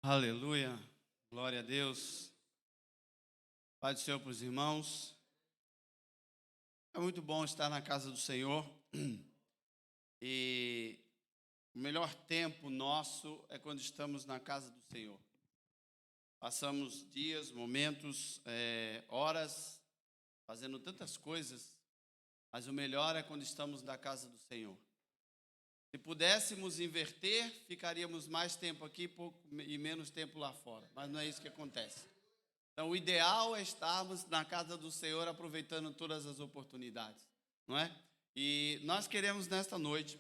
Aleluia, glória a Deus. Pai do Senhor para os irmãos. É muito bom estar na casa do Senhor. E o melhor tempo nosso é quando estamos na casa do Senhor. Passamos dias, momentos, horas, fazendo tantas coisas, mas o melhor é quando estamos na casa do Senhor. Se pudéssemos inverter, ficaríamos mais tempo aqui e menos tempo lá fora, mas não é isso que acontece. Então, o ideal é estarmos na casa do Senhor, aproveitando todas as oportunidades, não é? E nós queremos, nesta noite,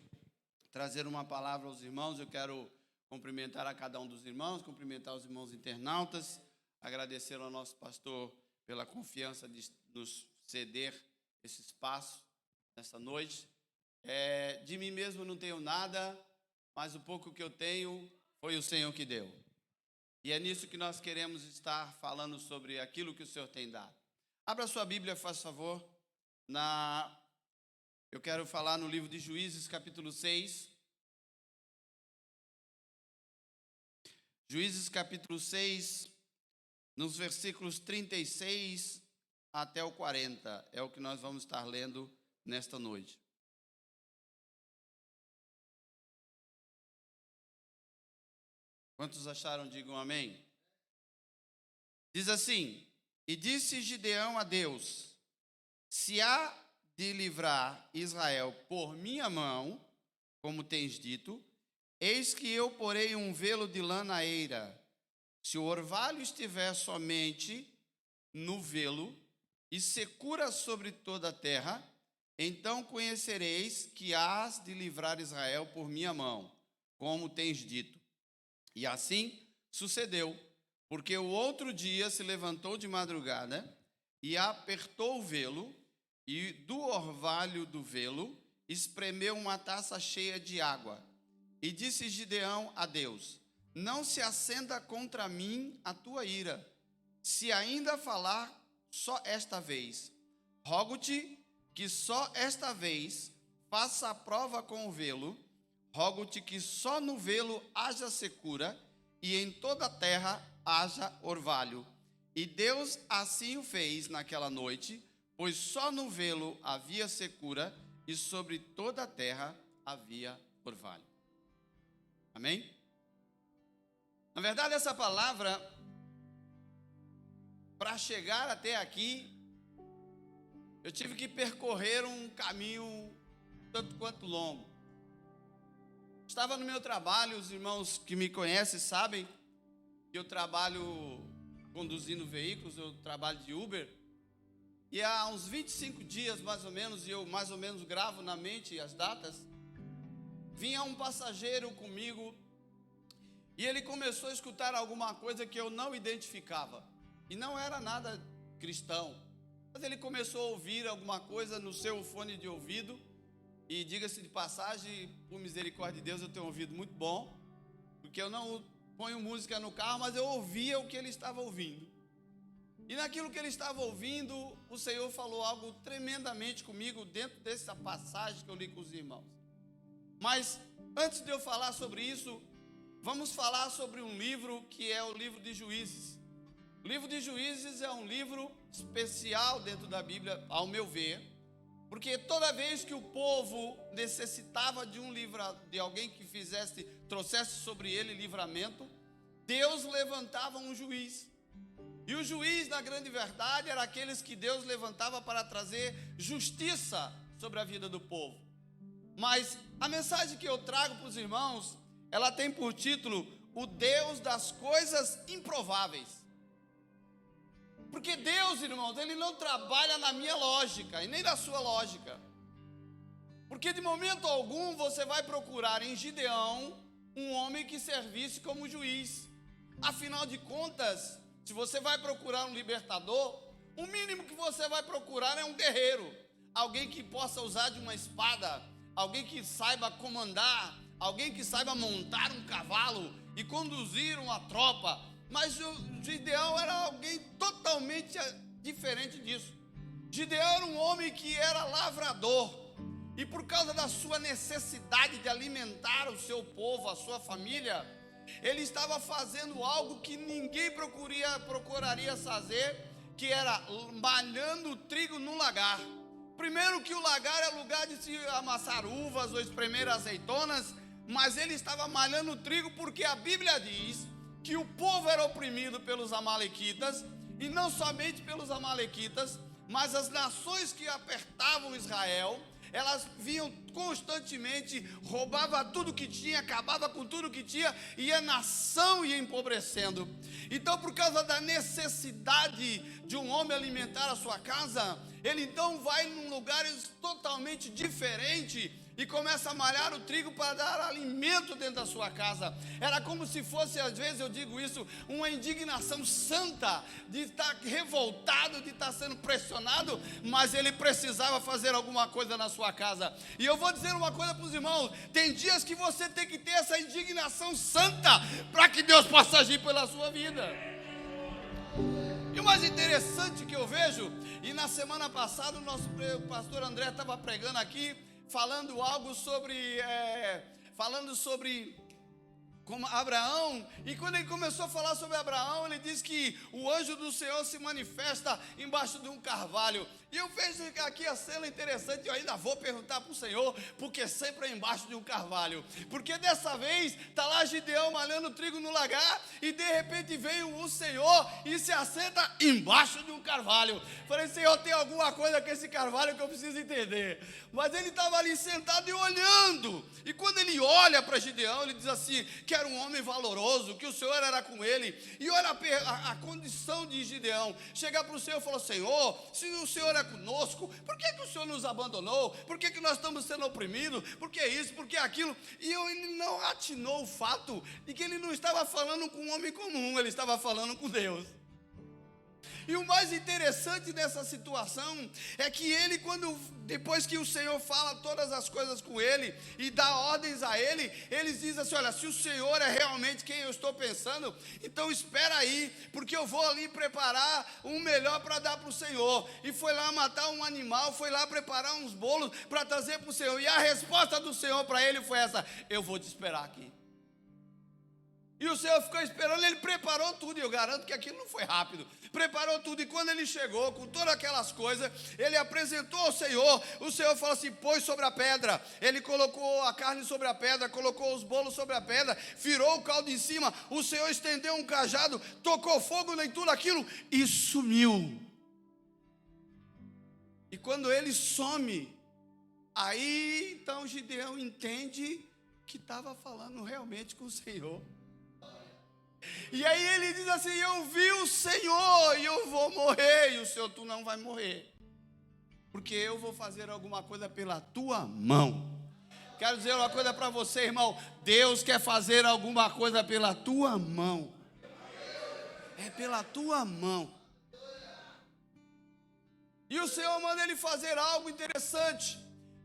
trazer uma palavra aos irmãos. Eu quero cumprimentar a cada um dos irmãos, cumprimentar os irmãos internautas, agradecer ao nosso pastor pela confiança de nos ceder esse espaço nesta noite. De mim mesmo não tenho nada, mas o pouco que eu tenho foi o Senhor que deu. E é nisso que nós queremos estar falando sobre aquilo que o Senhor tem dado. Abra sua Bíblia, faz favor. Eu quero falar no livro de Juízes, capítulo 6. Juízes, capítulo 6, nos versículos 36 até o 40. É o que nós vamos estar lendo nesta noite. Quantos acharam, digam amém. Diz assim: E disse Gideão a Deus: Se há de livrar Israel por minha mão, como tens dito, eis que eu porei um velo de lã na eira. Se o orvalho estiver somente no velo e secura sobre toda a terra, então conhecereis que hás de livrar Israel por minha mão, como tens dito. E assim sucedeu, porque o outro dia se levantou de madrugada e apertou o velo, e do orvalho do velo espremeu uma taça cheia de água. E disse Gideão a Deus: Não se acenda contra mim a tua ira, se ainda falar só esta vez. Rogo-te que só esta vez faça a prova com o velo. Rogo-te que só no velo haja secura e em toda a terra haja orvalho. E Deus assim o fez naquela noite, pois só no velo havia secura e sobre toda a terra havia orvalho. Amém? Na verdade, essa palavra, para chegar até aqui, eu tive que percorrer um caminho tanto quanto longo. Estava no meu trabalho, os irmãos que me conhecem sabem que eu trabalho conduzindo veículos, eu trabalho de Uber. E há uns 25 dias, mais ou menos, e eu mais ou menos gravo na mente as datas, vinha um passageiro comigo e ele começou a escutar alguma coisa que eu não identificava. E não era nada cristão, mas ele começou a ouvir alguma coisa no seu fone de ouvido. E diga-se de passagem, por misericórdia de Deus, eu tenho um ouvido muito bom, porque eu não ponho música no carro, mas eu ouvia o que ele estava ouvindo. E naquilo que ele estava ouvindo, o Senhor falou algo tremendamente comigo dentro dessa passagem que eu li com os irmãos. Mas antes de eu falar sobre isso, vamos falar sobre um livro que é o livro de Juízes. O livro de Juízes é um livro especial dentro da Bíblia, ao meu ver, porque toda vez que o povo necessitava de de alguém que trouxesse sobre ele livramento, Deus levantava um juiz. E o juiz, na grande verdade, era aqueles que Deus levantava para trazer justiça sobre a vida do povo. Mas a mensagem que eu trago para os irmãos, ela tem por título: O Deus das coisas improváveis. Porque Deus, irmãos, Ele não trabalha na minha lógica e nem na sua lógica. Porque de momento algum você vai procurar em Gideão um homem que servisse como juiz. Afinal de contas, se você vai procurar um libertador, o mínimo que você vai procurar é um guerreiro. Alguém que possa usar de uma espada, alguém que saiba comandar, alguém que saiba montar um cavalo e conduzir uma tropa. Mas o Gideão era alguém totalmente diferente disso. Gideão era um homem que era lavrador. E por causa da sua necessidade de alimentar o seu povo, a sua família, ele estava fazendo algo que ninguém procuraria fazer, que era malhando o trigo no lagar. Primeiro que o lagar é lugar de se amassar uvas ou espremer azeitonas, mas ele estava malhando o trigo porque a Bíblia diz que o povo era oprimido pelos amalequitas, e não somente pelos amalequitas, mas as nações que apertavam Israel, elas vinham constantemente, roubavam tudo que tinha, acabava com tudo que tinha, e a nação ia empobrecendo. Então, por causa da necessidade de um homem alimentar a sua casa, ele então vai num lugar totalmente diferente e começa a malhar o trigo para dar alimento dentro da sua casa. Era como se fosse, às vezes eu digo isso, uma indignação santa, de estar revoltado, de estar sendo pressionado, mas ele precisava fazer alguma coisa na sua casa. E eu vou dizer uma coisa para os irmãos: tem dias que você tem que ter essa indignação santa, para que Deus possa agir pela sua vida. E o mais interessante que eu vejo, e na semana passada o nosso pastor André estava pregando aqui, falando algo sobre como Abraão, e quando ele começou a falar sobre Abraão, ele diz que o anjo do Senhor se manifesta embaixo de um carvalho. E eu vejo aqui a cena interessante. Eu ainda vou perguntar para o Senhor, porque sempre é embaixo de um carvalho, porque dessa vez está lá Gideão malhando trigo no lagar, e de repente veio o Senhor e se assenta embaixo de um carvalho. Falei: Senhor, tem alguma coisa com esse carvalho que eu preciso entender. Mas ele estava ali sentado e olhando, e quando ele olha para Gideão, ele diz assim, que era um homem valoroso, que o Senhor era com ele. E olha a condição de Gideão, chegar para o Senhor e falar: Senhor, se o Senhor é conosco, por que o Senhor nos abandonou? Por que nós estamos sendo oprimidos? Por que isso, por que aquilo? E ele não atinou o fato de que ele não estava falando com um homem comum, ele estava falando com Deus. E o mais interessante dessa situação é que ele, depois que o Senhor fala todas as coisas com ele e dá ordens a ele, eles dizem assim: olha, se o Senhor é realmente quem eu estou pensando, então espera aí, porque eu vou ali preparar um melhor para dar para o Senhor. E foi lá matar um animal, foi lá preparar uns bolos para trazer para o Senhor. E a resposta do Senhor para ele foi essa: eu vou te esperar aqui. E o Senhor ficou esperando, ele preparou tudo, e eu garanto que aquilo não foi rápido. Preparou tudo, e quando ele chegou com todas aquelas coisas, ele apresentou ao Senhor. O Senhor falou assim: põe sobre a pedra. Ele colocou a carne sobre a pedra, colocou os bolos sobre a pedra, virou o caldo em cima. O Senhor estendeu um cajado, tocou fogo em tudo aquilo e sumiu. E quando ele some, aí então Gideão entende que estava falando realmente com o Senhor. E aí ele diz assim: eu vi o Senhor e eu vou morrer. E o Senhor: tu não vai morrer, porque eu vou fazer alguma coisa pela tua mão. Quero dizer uma coisa para você, irmão: Deus quer fazer alguma coisa pela tua mão. É pela tua mão. E o Senhor manda ele fazer algo interessante.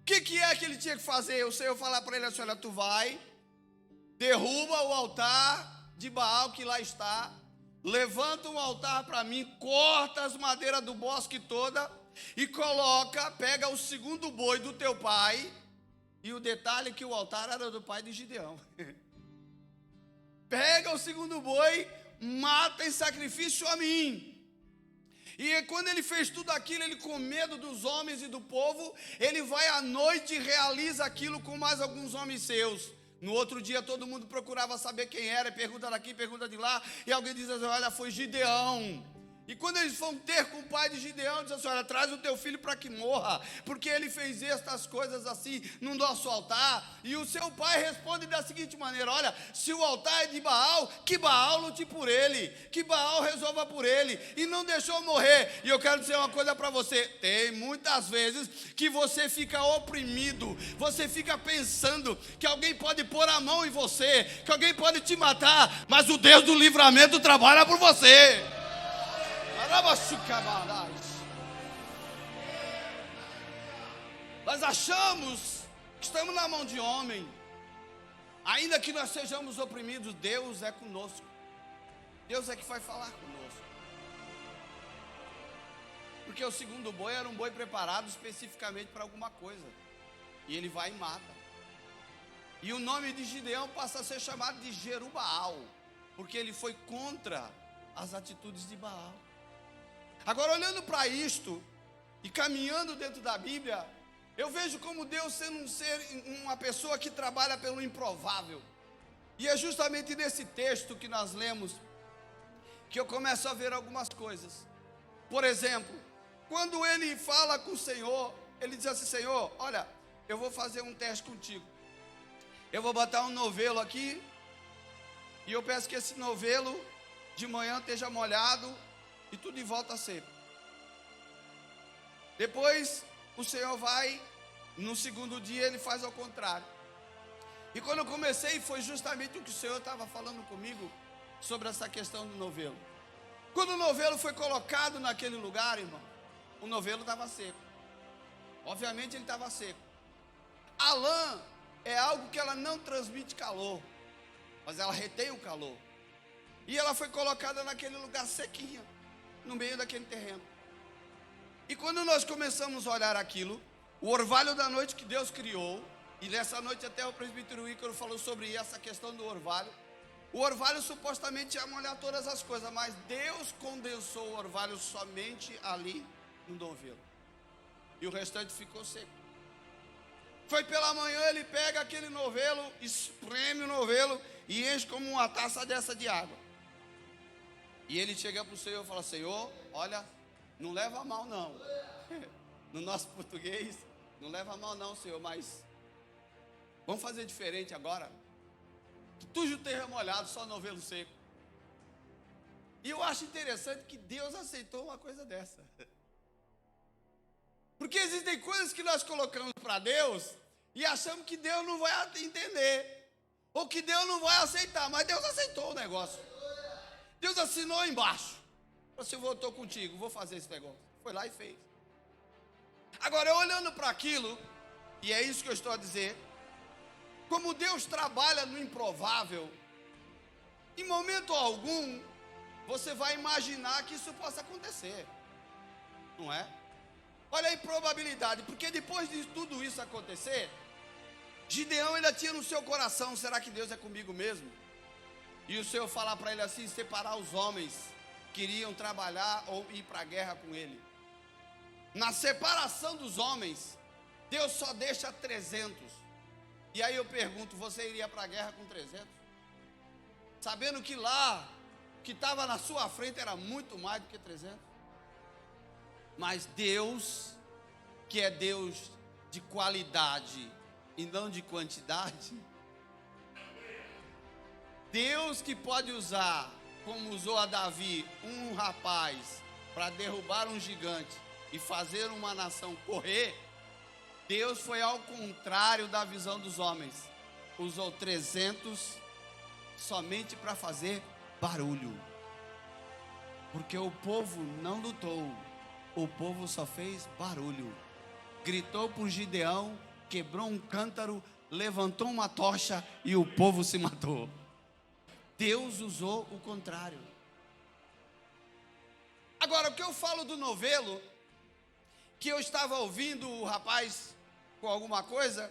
O que é que ele tinha que fazer? O Senhor fala para ele assim: olha, tu vai, derruba o altar de Baal que lá está, levanta um altar para mim, corta as madeiras do bosque toda e pega o segundo boi do teu pai. E o detalhe é que o altar era do pai de Gideão. Pega o segundo boi, mata em sacrifício a mim. E quando ele fez tudo aquilo, ele, com medo dos homens e do povo, ele vai à noite e realiza aquilo com mais alguns homens seus. No outro dia todo mundo procurava saber quem era, pergunta daqui, pergunta de lá, e alguém diz assim: olha, foi Gideão. E quando eles vão ter com o pai de Gideão, diz assim: olha, traz o teu filho para que morra, porque ele fez estas coisas assim no nosso altar. E o seu pai responde da seguinte maneira: olha, se o altar é de Baal, que Baal lute por ele, que Baal resolva por ele, e não deixou morrer. E eu quero dizer uma coisa para você: tem muitas vezes que você fica oprimido, você fica pensando que alguém pode pôr a mão em você, que alguém pode te matar, mas o Deus do livramento trabalha por você. Nós achamos que estamos na mão de homem. Ainda que nós sejamos oprimidos, Deus é conosco. Deus é que vai falar conosco. Porque o segundo boi era um boi preparado especificamente para alguma coisa, e ele vai e mata. E o nome de Gideão passa a ser chamado de Jerubaal, porque ele foi contra as atitudes de Baal. Agora, olhando para isto e caminhando dentro da Bíblia, eu vejo como Deus sendo um ser, uma pessoa que trabalha pelo improvável. E é justamente nesse texto que nós lemos que eu começo a ver algumas coisas. Por exemplo, quando ele fala com o Senhor, ele diz assim: Senhor, olha, eu vou fazer um teste contigo. Eu vou botar um novelo aqui, e eu peço que esse novelo de manhã esteja molhado e tudo em volta seco. Depois o Senhor vai, no segundo dia ele faz ao contrário. E quando eu comecei, foi justamente o que o Senhor estava falando comigo sobre essa questão do novelo. Quando o novelo foi colocado naquele lugar, irmão, o novelo estava seco. Obviamente ele estava seco. A lã é algo que ela não transmite calor, mas ela retém o calor. E ela foi colocada naquele lugar sequinha, no meio daquele terreno. E quando nós começamos a olhar aquilo, o orvalho da noite que Deus criou, e nessa noite até o presbítero Ícaro falou sobre essa questão do orvalho. O orvalho supostamente ia molhar todas as coisas, mas Deus condensou o orvalho somente ali no novelo. E o restante ficou seco. Foi pela manhã, ele pega aquele novelo, espreme o novelo e enche como uma taça dessa de água. E ele chega para o Senhor e fala: Senhor, olha, não leva a mal não. No nosso português, não leva a mal não, Senhor, mas vamos fazer diferente agora. Tu terra molhado, só novelo seco. E eu acho interessante que Deus aceitou uma coisa dessa. Porque existem coisas que nós colocamos para Deus e achamos que Deus não vai entender, ou que Deus não vai aceitar, mas Deus aceitou o negócio. Deus assinou embaixo. Você voltou contigo, vou fazer esse negócio. Foi lá e fez. Agora, olhando para aquilo, e é isso que eu estou a dizer, como Deus trabalha no improvável, em momento algum, você vai imaginar que isso possa acontecer. Não é? Olha a improbabilidade, porque depois de tudo isso acontecer, Gideão ainda tinha no seu coração: será que Deus é comigo mesmo? E o Senhor falar para ele assim: separar os homens que iriam trabalhar ou ir para a guerra com ele. Na separação dos homens, Deus só deixa 300. E aí eu pergunto: você iria para a guerra com 300? Sabendo que lá, que estava na sua frente era muito mais do que 300. Mas Deus, que é Deus de qualidade e não de quantidade, Deus que pode usar, como usou a Davi, um rapaz para derrubar um gigante e fazer uma nação correr, Deus foi ao contrário da visão dos homens. Usou 300 somente para fazer barulho. Porque o povo não lutou, o povo só fez barulho. Gritou por Gideão, quebrou um cântaro, levantou uma tocha e o povo se matou. Deus usou o contrário. Agora, o que eu falo do novelo, que eu estava ouvindo o rapaz com alguma coisa,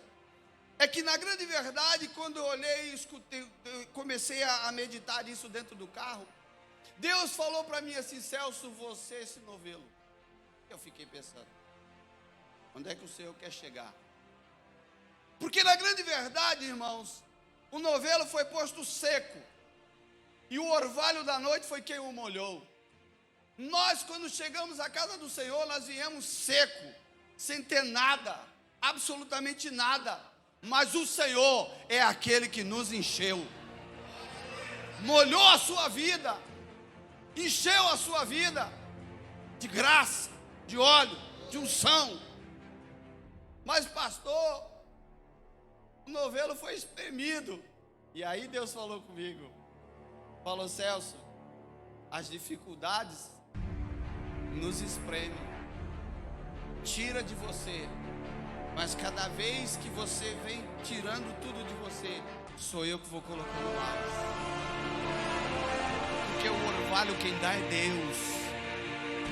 é que na grande verdade, quando eu olhei e escutei, comecei a meditar nisso dentro do carro, Deus falou para mim assim: Celso, você esse novelo. Eu fiquei pensando, onde é que o Senhor quer chegar? Porque na grande verdade, irmãos, o novelo foi posto seco, e o orvalho da noite foi quem o molhou. Nós, quando chegamos à casa do Senhor, nós viemos seco, sem ter nada, absolutamente nada. Mas o Senhor é aquele que nos encheu, molhou a sua vida, encheu a sua vida de graça, de óleo, de unção. Mas pastor, o novelo foi espremido. E aí Deus falou comigo, falou: Celso, as dificuldades nos espremem, tira de você, mas cada vez que você vem tirando tudo de você, sou eu que vou colocando mais. Porque o orvalho quem dá é Deus.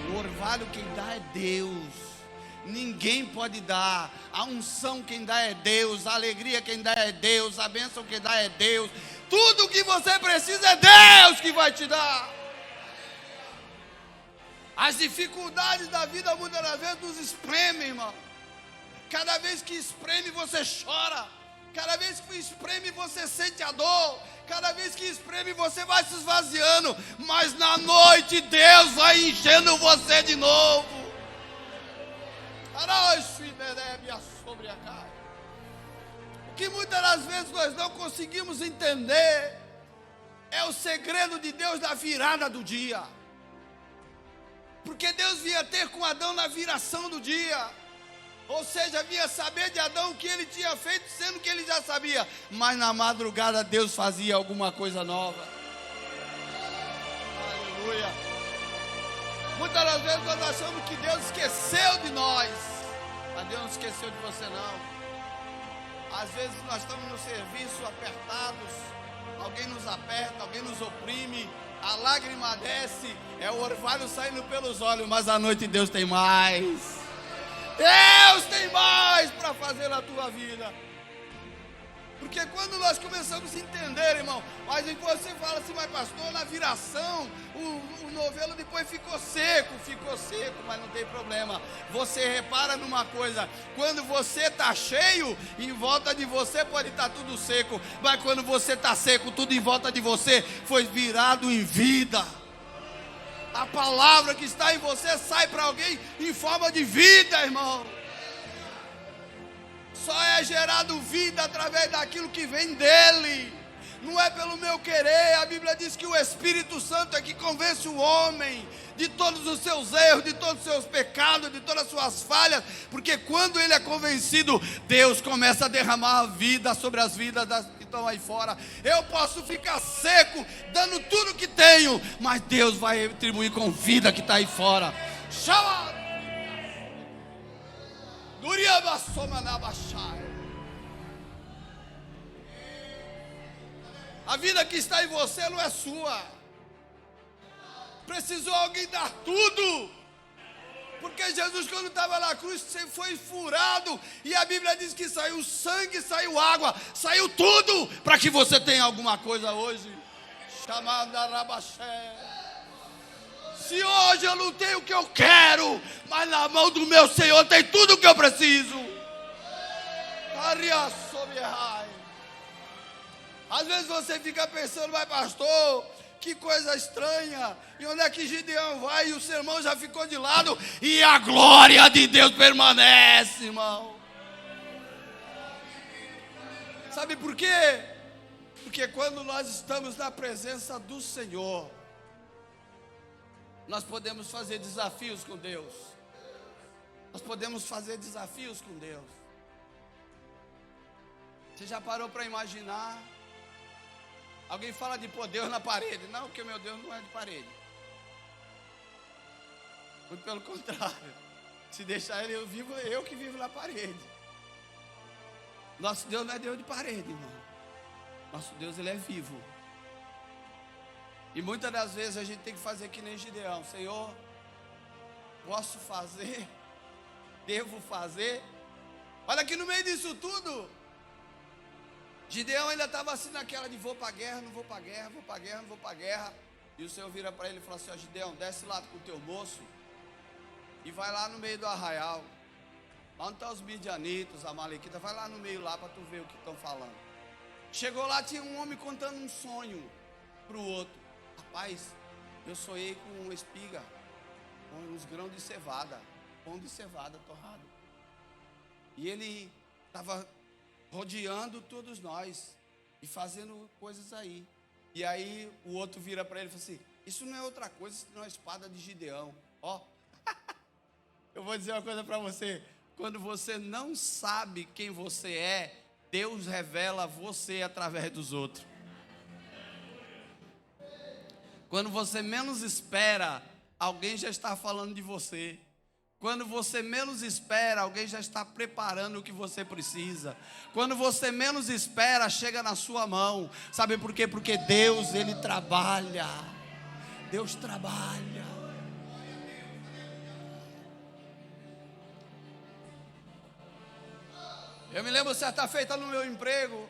O orvalho quem dá é Deus. Ninguém pode dar. A unção quem dá é Deus, a alegria quem dá é Deus, a bênção quem dá é Deus. Tudo que você precisa é Deus que vai te dar. As dificuldades da vida muitas das vezes nos espremem, irmão. Cada vez que espreme você chora. Cada vez que espreme você sente a dor. Cada vez que espreme você vai se esvaziando. Mas na noite Deus vai enchendo você de novo. O que muitas das vezes nós não conseguimos entender é o segredo de Deus da virada do dia. Porque Deus vinha ter com Adão na viração do dia. Ou seja, vinha saber de Adão o que ele tinha feito, sendo que ele já sabia. Mas na madrugada Deus fazia alguma coisa nova. Aleluia. Muitas das vezes nós achamos que Deus esqueceu de nós. Mas Deus não esqueceu de você não. Às vezes nós estamos no serviço apertados. Alguém nos aperta, alguém nos oprime. A lágrima desce, é o orvalho saindo pelos olhos. Mas à noite Deus tem mais. Deus tem mais para fazer na tua vida. Porque quando nós começamos a entender, irmão, mas você fala assim, mas pastor, na viração, o novelo depois ficou seco, mas não tem problema. Você repara numa coisa, quando você está cheio, em volta de você pode estar tudo seco, mas quando você está seco, tudo em volta de você foi virado em vida. A palavra que está em você sai para alguém em forma de vida, irmão. Só é gerado vida através daquilo que vem dele. Não é pelo meu querer. A Bíblia diz que o Espírito Santo é que convence o homem de todos os seus erros, de todos os seus pecados, de todas as suas falhas. Porque quando ele é convencido, Deus começa a derramar a vida sobre as vidas que estão aí fora. Eu posso ficar seco, dando tudo que tenho, mas Deus vai retribuir com vida que está aí fora. Chama! A vida que está em você não é sua. Precisou alguém dar tudo. Porque Jesus, quando estava na cruz, foi furado. E a Bíblia diz que saiu sangue, saiu água, saiu tudo para que você tenha alguma coisa hoje. Chamada Rabaxé. Se hoje eu não tenho o que eu quero, mas na mão do meu Senhor tem tudo o que eu preciso. Às vezes você fica pensando, mas pastor, que coisa estranha. E onde é que Gideão vai? E o sermão já ficou de lado. E a glória de Deus permanece, irmão. Sabe por quê? Porque quando nós estamos na presença do Senhor, nós podemos fazer desafios com Deus. Nós podemos fazer desafios com Deus. Você já parou para imaginar? Alguém fala de pôr Deus na parede. Não, porque meu Deus não é de parede. Muito pelo contrário. Se deixar ele, eu que vivo na parede. Nosso Deus não é Deus de parede, irmão. Nosso Deus, ele é vivo. E muitas das vezes a gente tem que fazer que nem Gideão. Senhor, posso fazer? Devo fazer? Olha aqui no meio disso tudo. Gideão ainda estava assim naquela de vou para a guerra, não vou para a guerra, vou para a guerra, não vou para a guerra. E o Senhor vira para ele e fala assim, ó Gideão, desce lá com o teu moço e vai lá no meio do arraial. Lá onde estão os midianitas, os amalequitas, vai lá no meio lá para tu ver o que estão falando. Chegou lá, tinha um homem contando um sonho para o outro. Rapaz, eu sonhei com uma espiga, com uns grãos de cevada, pão de cevada torrado. E ele estava rodeando todos nós e fazendo coisas aí. E aí o outro vira para ele e fala assim, isso não é outra coisa, isso não é a espada de Gideão. Ó, eu vou dizer uma coisa para você. Quando você não sabe quem você é, Deus revela você através dos outros. Quando você menos espera, alguém já está falando de você. Quando você menos espera, alguém já está preparando o que você precisa. Quando você menos espera, chega na sua mão. Sabe por quê? Porque Deus, ele trabalha. Deus trabalha. Eu me lembro certa feita no meu emprego,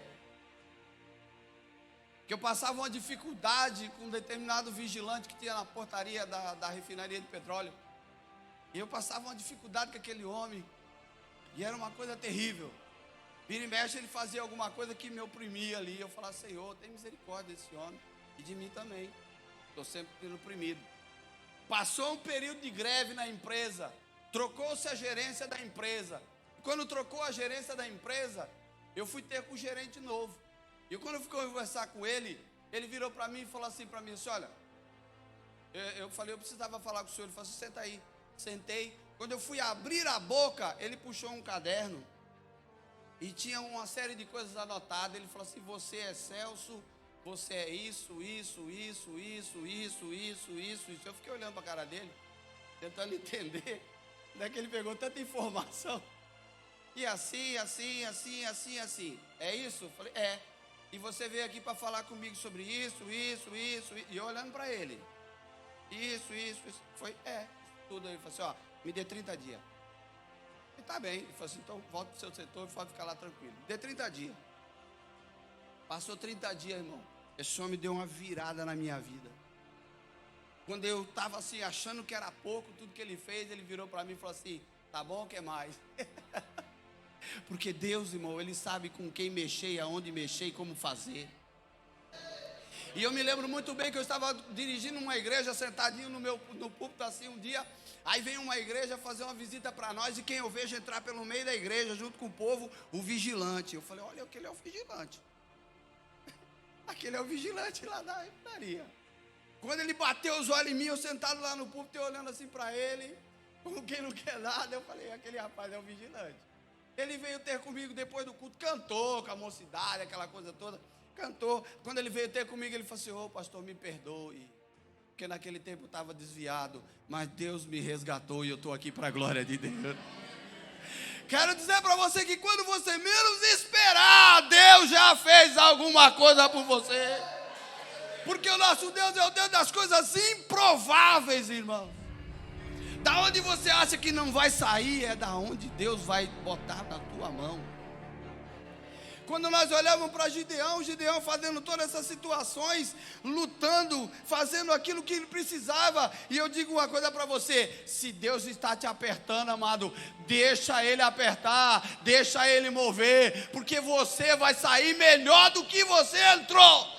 que eu passava uma dificuldade com um determinado vigilante que tinha na portaria da refinaria de petróleo. E eu passava uma dificuldade com aquele homem, e era uma coisa terrível. Vira e mexe, ele fazia alguma coisa que me oprimia ali. Eu falava, Senhor, tem misericórdia desse homem e de mim também. Estou sempre sendo oprimido. Passou um período de greve na empresa, trocou-se a gerência da empresa. Quando trocou a gerência da empresa, eu fui ter com o gerente novo. E quando eu fui conversar com ele, ele virou para mim e falou assim para mim, assim, olha, eu falei, eu precisava falar com o senhor. Ele falou assim, senta aí. Sentei. Quando eu fui abrir a boca, ele puxou um caderno e tinha uma série de coisas anotadas. Ele falou assim, você é Celso, você é isso. Eu fiquei olhando para a cara dele, tentando entender onde é que ele pegou tanta informação. E assim. É isso? Eu falei, é. E você veio aqui para falar comigo sobre isso. E eu olhando para ele. Isso. Foi, tudo. Ele falou assim, ó, me dê 30 dias. E tá bem. Ele falou assim, então volta pro seu setor e pode ficar lá tranquilo. Me dê 30 dias. Passou 30 dias, irmão. Esse homem deu uma virada na minha vida. Quando eu estava assim, achando que era pouco, tudo que ele fez, ele virou para mim e falou assim, tá bom, o que mais? Porque Deus, irmão, Ele sabe com quem mexer, aonde mexer e como fazer. E eu me lembro muito bem que eu estava dirigindo uma igreja, sentadinho no púlpito assim um dia. Aí vem uma igreja fazer uma visita para nós, e quem eu vejo entrar pelo meio da igreja, junto com o povo, o vigilante. Eu falei, olha, aquele é o vigilante. Aquele é o vigilante lá da refinaria. Quando ele bateu os olhos em mim, eu sentado lá no púlpito, eu olhando assim para ele, como quem não quer nada, eu falei, aquele rapaz é o vigilante. Ele veio ter comigo depois do culto, cantou com a mocidade, aquela coisa toda, cantou. Quando ele veio ter comigo, ele falou assim, ô pastor, me perdoe, porque naquele tempo eu estava desviado, mas Deus me resgatou e eu estou aqui para a glória de Deus. Quero dizer para você que quando você menos esperar, Deus já fez alguma coisa por você. Porque o nosso Deus é o Deus das coisas improváveis, irmão. Da onde você acha que não vai sair, é da onde Deus vai botar na tua mão. Quando nós olhamos para Gideão fazendo todas essas situações, lutando, fazendo aquilo que ele precisava. E eu digo uma coisa para você, se Deus está te apertando, amado, deixa Ele apertar, deixa Ele mover, porque você vai sair melhor do que você entrou.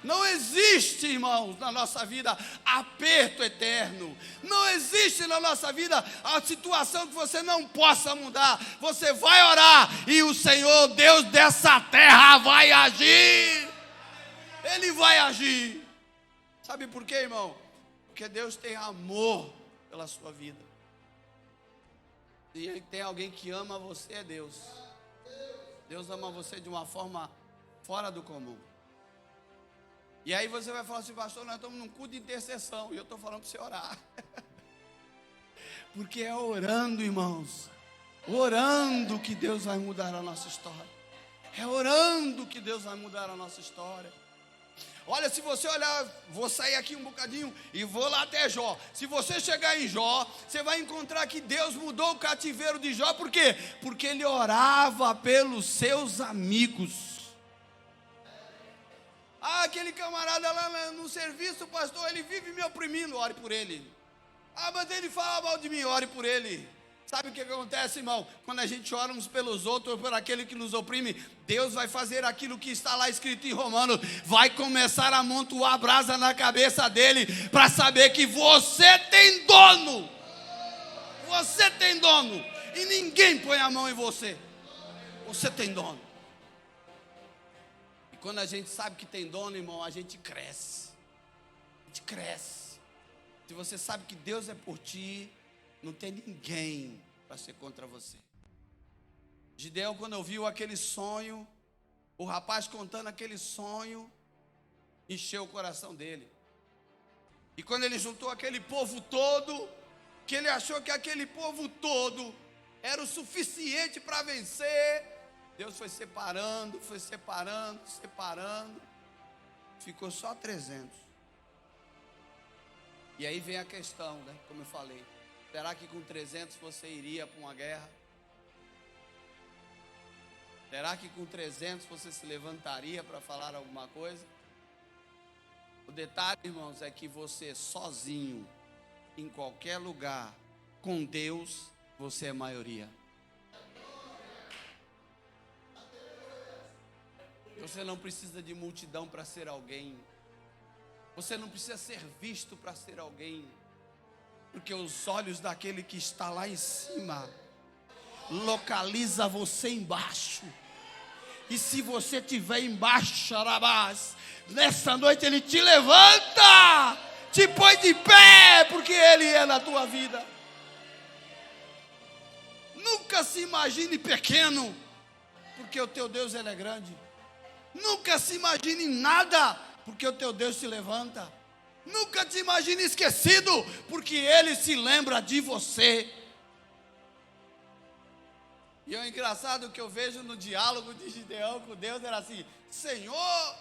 Não existe, irmãos, na nossa vida aperto eterno. Não existe na nossa vida a situação que você não possa mudar. Você vai orar e o Senhor, Deus dessa terra, vai agir. Ele vai agir. Sabe por quê, irmão? Porque Deus tem amor pela sua vida. E tem alguém que ama você, é Deus. Deus ama você de uma forma fora do comum. E aí você vai falar assim, pastor, nós estamos num culto de intercessão, e eu estou falando para você orar. Porque é orando, irmãos, orando que Deus vai mudar a nossa história. É orando que Deus vai mudar a nossa história. Olha, se você olhar, vou sair aqui um bocadinho e vou lá até Jó. Se você chegar em Jó, você vai encontrar que Deus mudou o cativeiro de Jó. Por quê? Porque ele orava pelos seus amigos. Ah, aquele camarada lá no serviço, pastor, ele vive me oprimindo, ore por ele. Ah, mas ele fala mal de mim, ore por ele. Sabe o que acontece, irmão? Quando a gente ora uns pelos outros, ou por aquele que nos oprime, Deus vai fazer aquilo que está lá escrito em Romanos. Vai começar a amontoar brasa na cabeça dele, para saber que você tem dono. Você tem dono. E ninguém põe a mão em você. Você tem dono. E quando a gente sabe que tem dono, irmão, a gente cresce. A gente cresce. Se você sabe que Deus é por ti, não tem ninguém para ser contra você. Gideão, quando ouviu aquele sonho, o rapaz contando aquele sonho, encheu o coração dele. E quando ele juntou aquele povo todo, que ele achou que aquele povo todo era o suficiente para vencer, Deus foi separando, separando, ficou só 300. E aí vem a questão, né? Como eu falei, será que com 300 você iria para uma guerra? Será que com 300 você se levantaria para falar alguma coisa? O detalhe, irmãos, é que você sozinho, em qualquer lugar, com Deus, você é maioria. Você não precisa de multidão para ser alguém. Você não precisa ser visto para ser alguém. Porque os olhos daquele que está lá em cima localiza você embaixo. E se você estiver embaixo, Xarabás, nessa noite ele te levanta, te põe de pé, porque ele é na tua vida. Nunca se imagine pequeno, porque o teu Deus ele é grande. Nunca se imagine nada, porque o teu Deus se levanta. Nunca te imagine esquecido, porque ele se lembra de você. E o engraçado que eu vejo no diálogo de Gideão com Deus era assim: Senhor,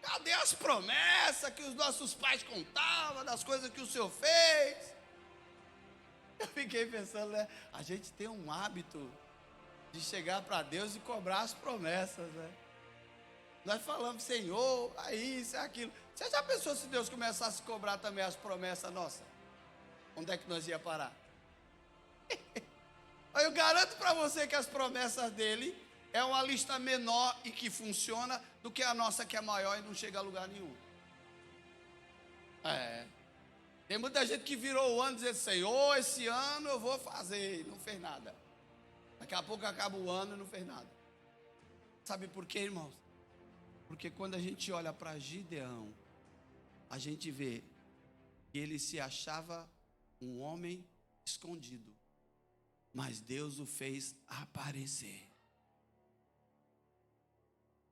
cadê as promessas que os nossos pais contavam, das coisas que o Senhor fez? Eu fiquei pensando, né? A gente tem um hábito de chegar para Deus e cobrar as promessas, né? Nós falamos, Senhor, isso, é aquilo. Você já pensou se Deus começasse a cobrar também as promessas nossas? Onde é que nós ia parar? Eu garanto para você que as promessas dele é uma lista menor e que funciona do que a nossa, que é maior e não chega a lugar nenhum. Tem muita gente que virou o ano dizendo, Senhor, esse ano eu vou fazer, e não fez nada. Daqui a pouco acaba o ano e não fez nada. Sabe por quê, irmãos? Porque quando a gente olha para Gideão, a gente vê que ele se achava um homem escondido. Mas Deus o fez aparecer.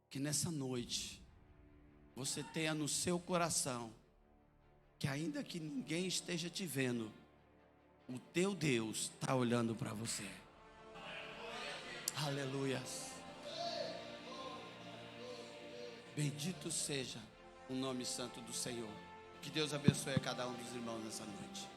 Que nessa noite, você tenha no seu coração, que ainda que ninguém esteja te vendo, o teu Deus está olhando para você. Aleluia. Bendito seja o nome santo do Senhor. Que Deus abençoe a cada um dos irmãos nessa noite.